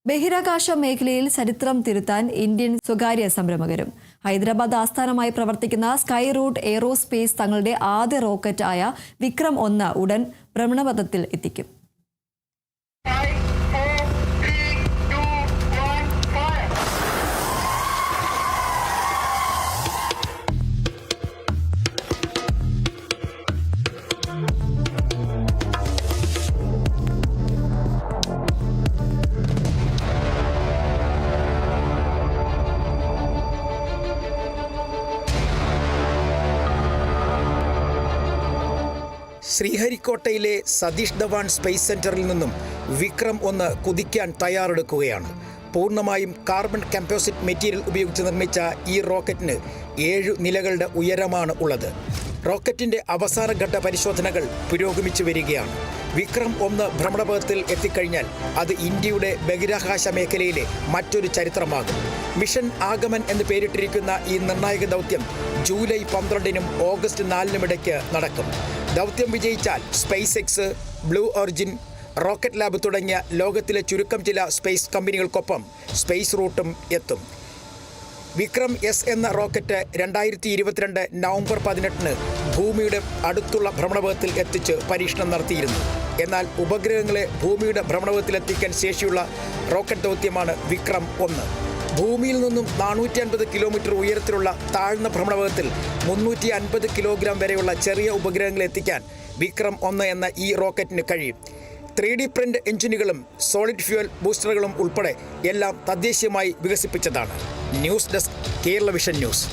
ബഹിരാകാശ മേഖലയിൽ ചരിത്രം തിരുത്താൻ ഇന്ത്യൻ സ്വകാര്യ സംരംഭകരും. ഹൈദരാബാദ് ആസ്ഥാനമായി പ്രവർത്തിക്കുന്ന സ്കൈ റൂട്ട് എയ്റോസ്പേസ് തങ്ങളുടെ ആദ്യ റോക്കറ്റ് ആയ വിക്രം-1 ഉടൻ ഭ്രമണപഥത്തിൽ എത്തിക്കും. ശ്രീഹരിക്കോട്ടയിലെ സതീഷ് ധവാൻ സ്പേസ് സെന്ററിൽ നിന്നും വിക്രം-1 കുതിക്കാൻ തയ്യാറെടുക്കുകയാണ്. പൂർണ്ണമായും കാർബൺ കമ്പോസിറ്റ് മെറ്റീരിയൽ ഉപയോഗിച്ച് നിർമ്മിച്ച ഈ റോക്കറ്റിന് 7 നിലകളുടെ ഉയരമാണ് ഉള്ളത്. റോക്കറ്റിന്റെ അവസാനഘട്ട പരിശോധനകൾ പുരോഗമിച്ചു വരികയാണ്. വിക്രം-1 ഭ്രമണപഥത്തിൽ എത്തിക്കഴിഞ്ഞാൽ അത് ഇന്ത്യയുടെ ബഹിരാകാശ മേഖലയിലെ മറ്റൊരു ചരിത്രമാകും. മിഷൻ ആഗമൻ എന്ന് പേരിട്ടിരിക്കുന്ന ഈ നിർണായക ദൗത്യം ജൂലൈ 12-നും ഓഗസ്റ്റ് 4-നും ഇടയ്ക്ക് നടക്കും. ദൗത്യം വിജയിച്ചാൽ space X, blue origin, rocket lab തുടങ്ങിയ ലോകത്തിലെ ചുരുക്കം ചില സ്പേസ് കമ്പനികൾക്കൊപ്പം സ്പേസ് റൂട്ടും എത്തും. വിക്രം-S എന്ന റോക്കറ്റ് 2022 നവംബർ 18-ന് ഭൂമിയുടെ അടുത്തുള്ള ഭ്രമണപഥത്തിൽ എത്തിച്ച് പരീക്ഷണം നടത്തിയിരുന്നു. എന്നാൽ ഉപഗ്രഹങ്ങളെ ഭൂമിയുടെ ഭ്രമണപഥത്തിലെത്തിക്കാൻ ശേഷിയുള്ള റോക്കറ്റ് ദൗത്യമാണ് വിക്രം-1. ഭൂമിയിൽ നിന്നും 450 കിലോമീറ്റർ ഉയരത്തിലുള്ള താഴ്ന്ന ഭ്രമണപഥത്തിൽ 350 കിലോഗ്രാം വരെയുള്ള ചെറിയ ഉപഗ്രഹങ്ങളെ എത്തിക്കാൻ വിക്രം-1 എന്ന ഈ റോക്കറ്റിന് കഴിയും. 3D പ്രിന്റ് എഞ്ചിനുകളും സോളിഡ് ഫ്യൂവൽ ബൂസ്റ്ററുകളും ഉൾപ്പെടെ എല്ലാം തദ്ദേശീയമായി വികസിപ്പിച്ചതാണ്. News desk, Kerala vision news.